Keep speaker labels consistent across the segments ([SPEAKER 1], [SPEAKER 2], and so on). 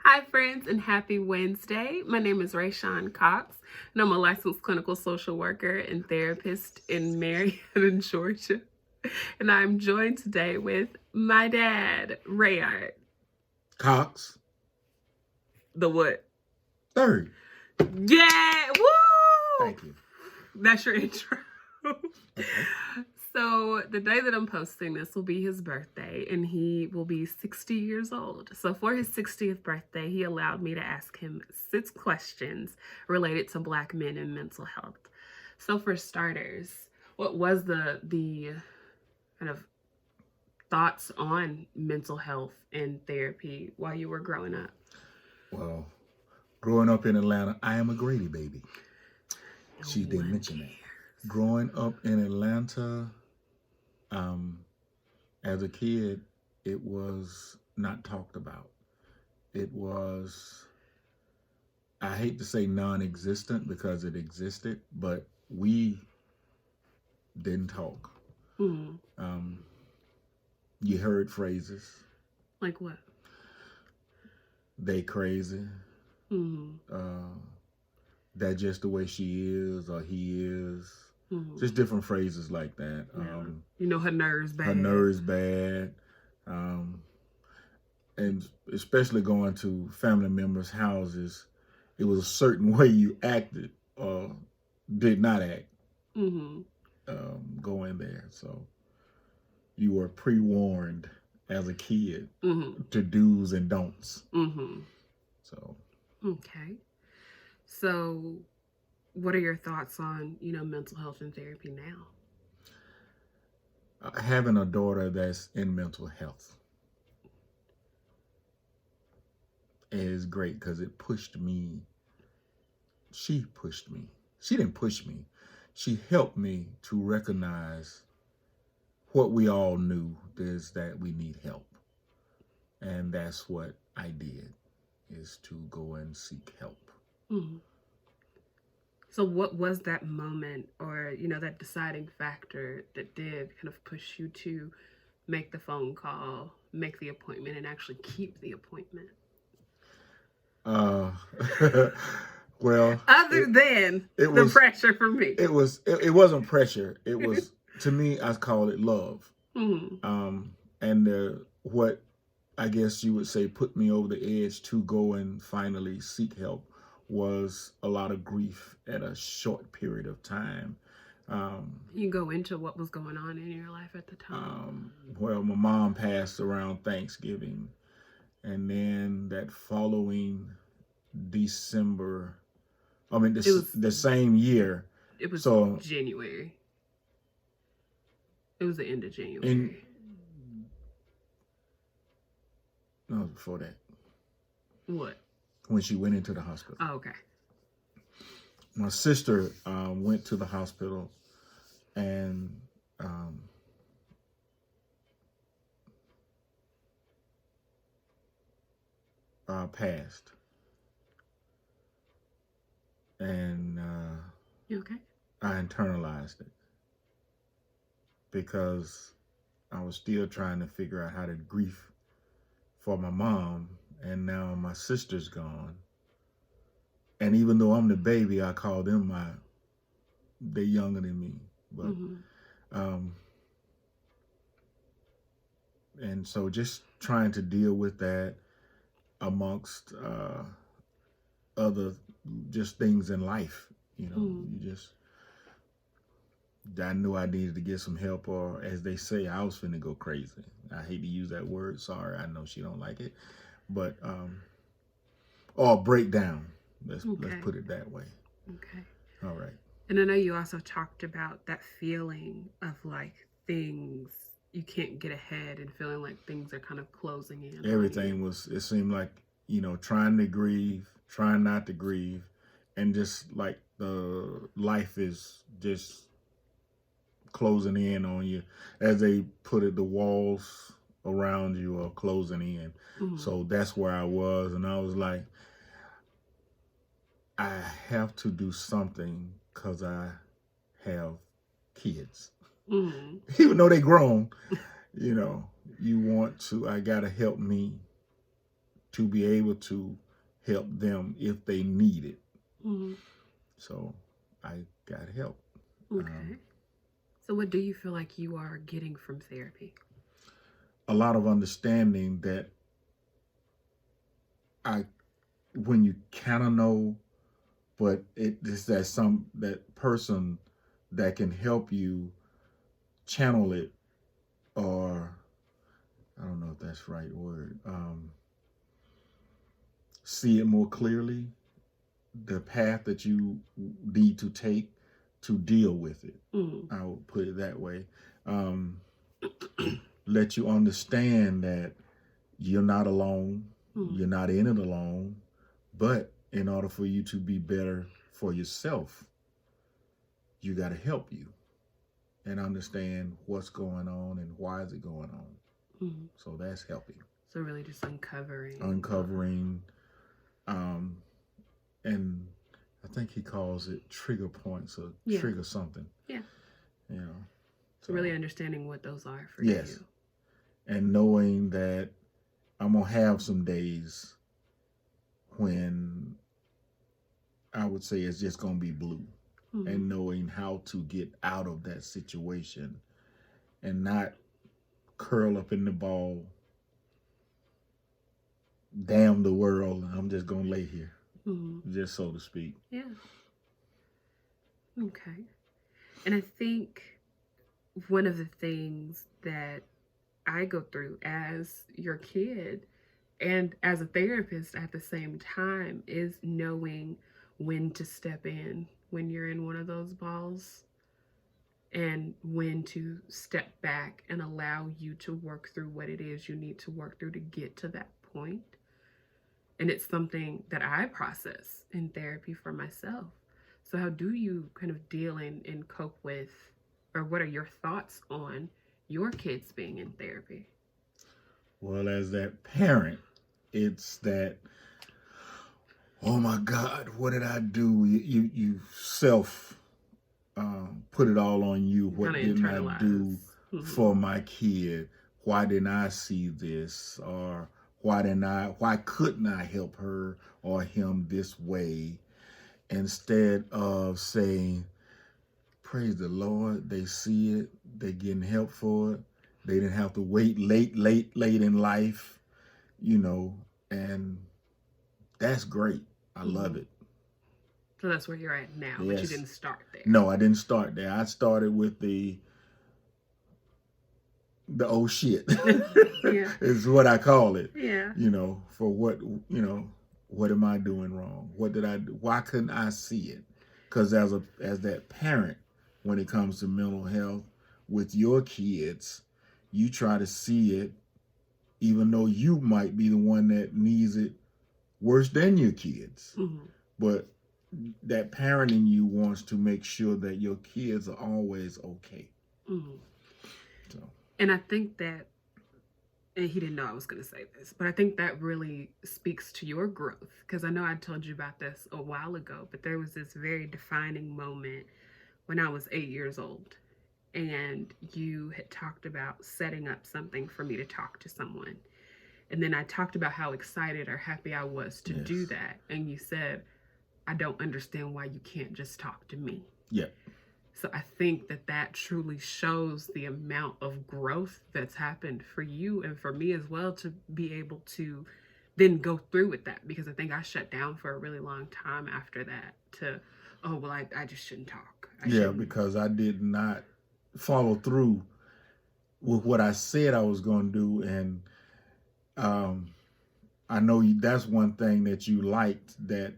[SPEAKER 1] Hi, friends, and happy Wednesday. My name is Rayshawn Cox, and I'm a licensed clinical social worker and therapist in Marietta, Georgia. And I'm joined today with my dad, Rayard.
[SPEAKER 2] Cox.
[SPEAKER 1] The what?
[SPEAKER 2] Third.
[SPEAKER 1] Yeah! Woo!
[SPEAKER 2] Thank you.
[SPEAKER 1] That's your intro.
[SPEAKER 2] Okay.
[SPEAKER 1] So the day that I'm posting this will be his birthday, and he will be 60 years old. So for his 60th birthday, he allowed me to ask him 6 questions related to Black men and mental health. So for starters, what was the kind of thoughts on mental health and therapy while you were growing up?
[SPEAKER 2] Well, growing up in Atlanta, I am a Grady baby. She didn't
[SPEAKER 1] one
[SPEAKER 2] mention that.
[SPEAKER 1] cares.
[SPEAKER 2] Growing up in Atlanta, as a kid, it was not talked about. It was, I hate to say non-existent because it existed, but we didn't talk.
[SPEAKER 1] Hmm.
[SPEAKER 2] You heard phrases,
[SPEAKER 1] Like what?
[SPEAKER 2] they crazy,
[SPEAKER 1] Hmm.
[SPEAKER 2] that just the way she is or he is.
[SPEAKER 1] Hmm.
[SPEAKER 2] Just different phrases like that.
[SPEAKER 1] Yeah. You know, her nerves bad.
[SPEAKER 2] Her nerves bad. And especially going to family members' houses, it was a certain way you acted or did not act going there. So you were pre-warned as a kid to do's and don'ts. So.
[SPEAKER 1] Okay. So what are your thoughts on, mental health and therapy now?
[SPEAKER 2] Having a daughter that's in mental health is great because it pushed me. She pushed me. She didn't push me. She helped me to recognize what we all knew is that we need help. And that's what I did, is to go and seek help.
[SPEAKER 1] So what was that moment or, that deciding factor that did kind of push you to make the phone call, make the appointment, and actually keep the appointment?
[SPEAKER 2] Well,
[SPEAKER 1] other than the pressure for me.
[SPEAKER 2] It wasn't pressure. It was, to me, I call it love. And what I guess you would say put me over the edge to go and finally seek help was a lot of grief at a short period of time.
[SPEAKER 1] You go into what was going on in your life at the time.
[SPEAKER 2] Well, my mom passed around Thanksgiving, and then that following December, the same year.
[SPEAKER 1] It was January. It was the end of January.
[SPEAKER 2] No, before that.
[SPEAKER 1] What?
[SPEAKER 2] When she went into the hospital.
[SPEAKER 1] Oh, okay.
[SPEAKER 2] My sister went to the hospital and passed. And
[SPEAKER 1] you okay?
[SPEAKER 2] I internalized it because I was still trying to figure out how to grieve for my mom, and now my sister's gone. And even though I'm the baby, I call them they're younger than me. But and so just trying to deal with that amongst other just things in life, I knew I needed to get some help, or as they say, I was finna go crazy. I hate to use that word. Sorry, I know she don't like it, but or break down. Let's put it that way.
[SPEAKER 1] Okay.
[SPEAKER 2] All right.
[SPEAKER 1] And I know you also talked about that feeling of like things you can't get ahead and feeling like things are kind of closing in.
[SPEAKER 2] Everything it seemed like, trying to grieve, trying not to grieve, and just like the life is just closing in on you. As they put it, the walls around you are closing in. So that's where I was, and I was like, I have to do something because I have kids. Even though they grown, you want to, I gotta help me to be able to help them if they need it.
[SPEAKER 1] Mhm.
[SPEAKER 2] So I got help.
[SPEAKER 1] Okay. So what do you feel like you are getting from therapy?
[SPEAKER 2] A lot of understanding that when you kind of know, but it is that person that can help you channel it, or I don't know if that's the right word, see it more clearly, the path that you need to take to deal with it.
[SPEAKER 1] Mm-hmm.
[SPEAKER 2] I would put it that way. Let you understand that you're not alone.
[SPEAKER 1] Mm-hmm.
[SPEAKER 2] You're not in it alone. But in order for you to be better for yourself, you got to help you and understand what's going on and why is it going on.
[SPEAKER 1] Mm-hmm.
[SPEAKER 2] So that's helping.
[SPEAKER 1] So really just uncovering.
[SPEAKER 2] And I think he calls it trigger points or trigger something.
[SPEAKER 1] Yeah.
[SPEAKER 2] You know.
[SPEAKER 1] So really understanding what those are for
[SPEAKER 2] you. And knowing that I'm going to have some days when I would say it's just going to be blue. Mm-hmm. And knowing how to get out of that situation and not curl up in the ball, damn the world, I'm just going to lay here. Mm-hmm. Just so to speak.
[SPEAKER 1] Yeah. Okay. And I think one of the things that I go through as your kid and as a therapist at the same time is knowing when to step in when you're in one of those balls and when to step back and allow you to work through what it is you need to work through to get to that point. And it's something that I process in therapy for myself. So how do you kind of deal and cope with, or what are your thoughts on your kids being in therapy?
[SPEAKER 2] Well, as that parent, it's that, oh my God, what did I do? You self put it all on you. What didn't I do for my kid? Why didn't I see this? Or why couldn't I help her or him this way? Instead of saying, praise the Lord, they see it, they're getting help for it. They didn't have to wait late in life, and that's great. I love it.
[SPEAKER 1] So that's where you're at now, but you didn't start there.
[SPEAKER 2] No, I didn't start there. I started with the oh shit. Is what I call it.
[SPEAKER 1] Yeah.
[SPEAKER 2] For what am I doing wrong? What did I do? Why couldn't I see it? Because as that parent, when it comes to mental health with your kids, you try to see it, even though you might be the one that needs it worse than your kids. Mm-hmm. But that parent in you wants to make sure that your kids are always okay.
[SPEAKER 1] Mm-hmm. So. And I think that, and he didn't know I was going to say this, but I think that really speaks to your growth. Because I know I told you about this a while ago, but there was this very defining moment when I was 8 years old. And you had talked about setting up something for me to talk to someone. And then I talked about how excited or happy I was to do that. And you said, I don't understand why you can't just talk to me.
[SPEAKER 2] Yeah.
[SPEAKER 1] So I think that truly shows the amount of growth that's happened for you and for me as well, to be able to then go through with that. Because I think I shut down for a really long time after that I just shouldn't talk.
[SPEAKER 2] Because I did not follow through with what I said I was going to do. And I know that's one thing that you liked, that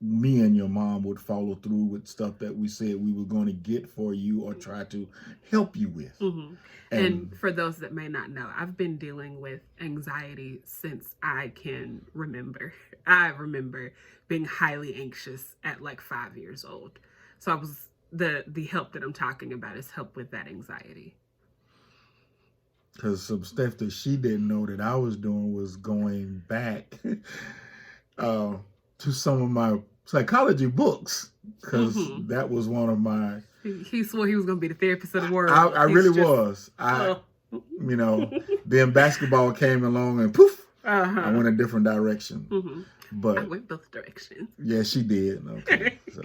[SPEAKER 2] me and your mom would follow through with stuff that we said we were going to get for you or try to help you with.
[SPEAKER 1] Mm-hmm. And for those that may not know, I've been dealing with anxiety since I can remember. I remember being highly anxious at like 5 years old. So I was the help that I'm talking about is help with that anxiety.
[SPEAKER 2] Because some stuff that she didn't know that I was doing was going back to some of my psychology books, because that was one of my...
[SPEAKER 1] He swore he was going to be the therapist of the world.
[SPEAKER 2] I really was. Then basketball came along and poof,
[SPEAKER 1] Uh-huh.
[SPEAKER 2] I went a different direction.
[SPEAKER 1] I
[SPEAKER 2] But
[SPEAKER 1] went both directions.
[SPEAKER 2] yeah, she did. Okay. So,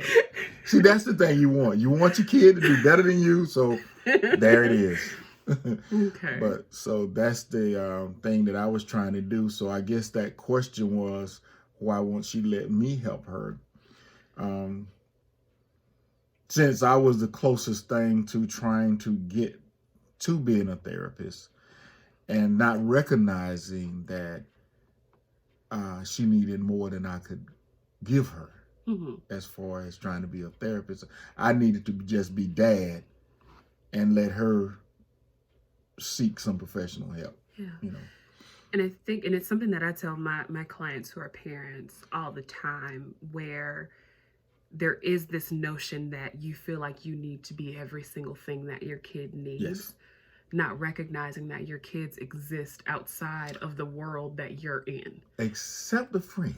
[SPEAKER 2] see, that's the thing you want. You want your kid to do better than you. So there it is.
[SPEAKER 1] Okay.
[SPEAKER 2] But so that's the thing that I was trying to do. So I guess that question was, why won't she let me help her? Since I was the closest thing to trying to get to being a therapist and not recognizing that she needed more than I could give her as far as trying to be a therapist. I needed to just be dad and let her seek some professional help.
[SPEAKER 1] Yeah.
[SPEAKER 2] You know.
[SPEAKER 1] And I think, and it's something that I tell my clients who are parents all the time, where there is this notion that you feel like you need to be every single thing that your kid needs.
[SPEAKER 2] Yes.
[SPEAKER 1] Not recognizing that your kids exist outside of the world that you're in.
[SPEAKER 2] Except a friend.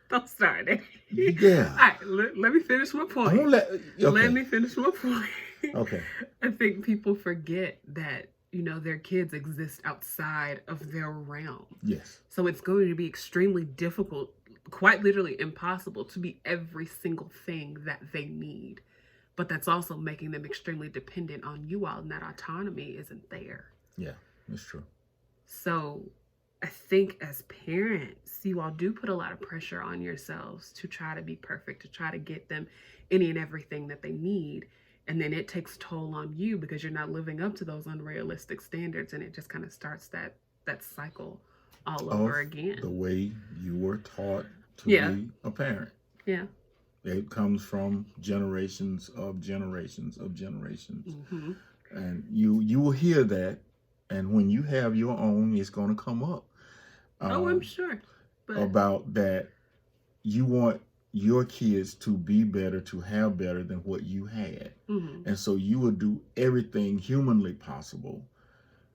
[SPEAKER 1] Don't start it.
[SPEAKER 2] Yeah.
[SPEAKER 1] All right, let me finish my point. Let me finish my point.
[SPEAKER 2] Okay.
[SPEAKER 1] I think people forget that, their kids exist outside of their realm.
[SPEAKER 2] Yes.
[SPEAKER 1] So it's going to be extremely difficult, quite literally impossible, to be every single thing that they need. But that's also making them extremely dependent on you all, and that autonomy isn't there.
[SPEAKER 2] Yeah, that's true.
[SPEAKER 1] So I think as parents, you all do put a lot of pressure on yourselves to try to be perfect, to try to get them any and everything that they need. And then it takes toll on you because you're not living up to those unrealistic standards. And it just kind of starts that cycle all over again.
[SPEAKER 2] The way you were taught to be a parent.
[SPEAKER 1] Yeah.
[SPEAKER 2] It comes from generations of generations of generations. And you will hear that. And when you have your own, it's going to come up.
[SPEAKER 1] I'm sure. But
[SPEAKER 2] about that, you want your kids to be better, to have better than what you had. And so you will do everything humanly possible.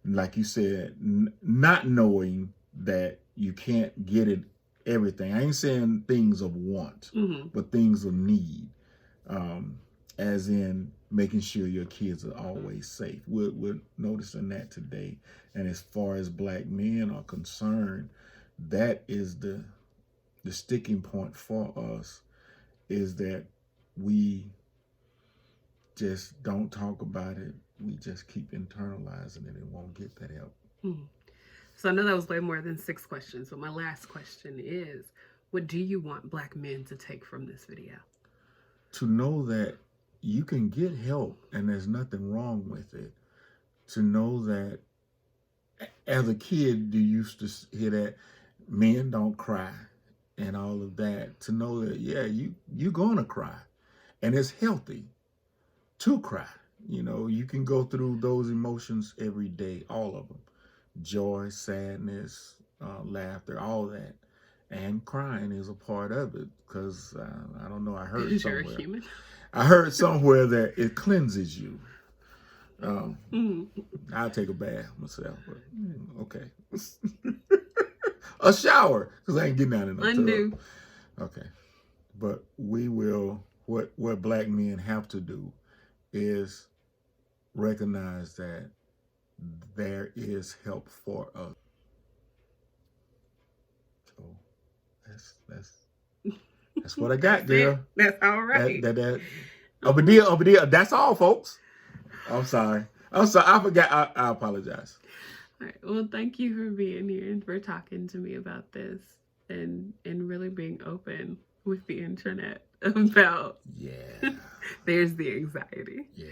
[SPEAKER 2] Like you said, not knowing that you can't get it everything. I ain't saying things of want, but things of need. As in making sure your kids are always safe. We're noticing that today. And as far as Black men are concerned, that is the sticking point for us, is that we just don't talk about it. We just keep internalizing it and won't get that help.
[SPEAKER 1] So I know that was way more than 6 questions, but my last question is, what do you want Black men to take from this video?
[SPEAKER 2] To know that you can get help and there's nothing wrong with it. To know that as a kid, you used to hear that men don't cry and all of that. To know that, yeah, you're going to cry. And it's healthy to cry. You can go through those emotions every day, all of them. Joy, sadness, laughter, all that. And crying is a part of it, because I don't know, I heard somewhere.
[SPEAKER 1] You're a human.
[SPEAKER 2] I heard somewhere that it cleanses you. I'll take a bath myself, but okay. A shower, because I ain't getting out in the tub. Okay. But we will, what Black men have to do is recognize that there is help for us. So that's what I got, girl.
[SPEAKER 1] That's all right.
[SPEAKER 2] That's all, folks. I'm sorry. I forgot. I apologize.
[SPEAKER 1] All right. Well, thank you for being here and for talking to me about this and really being open with the internet about there's the anxiety.
[SPEAKER 2] Yeah.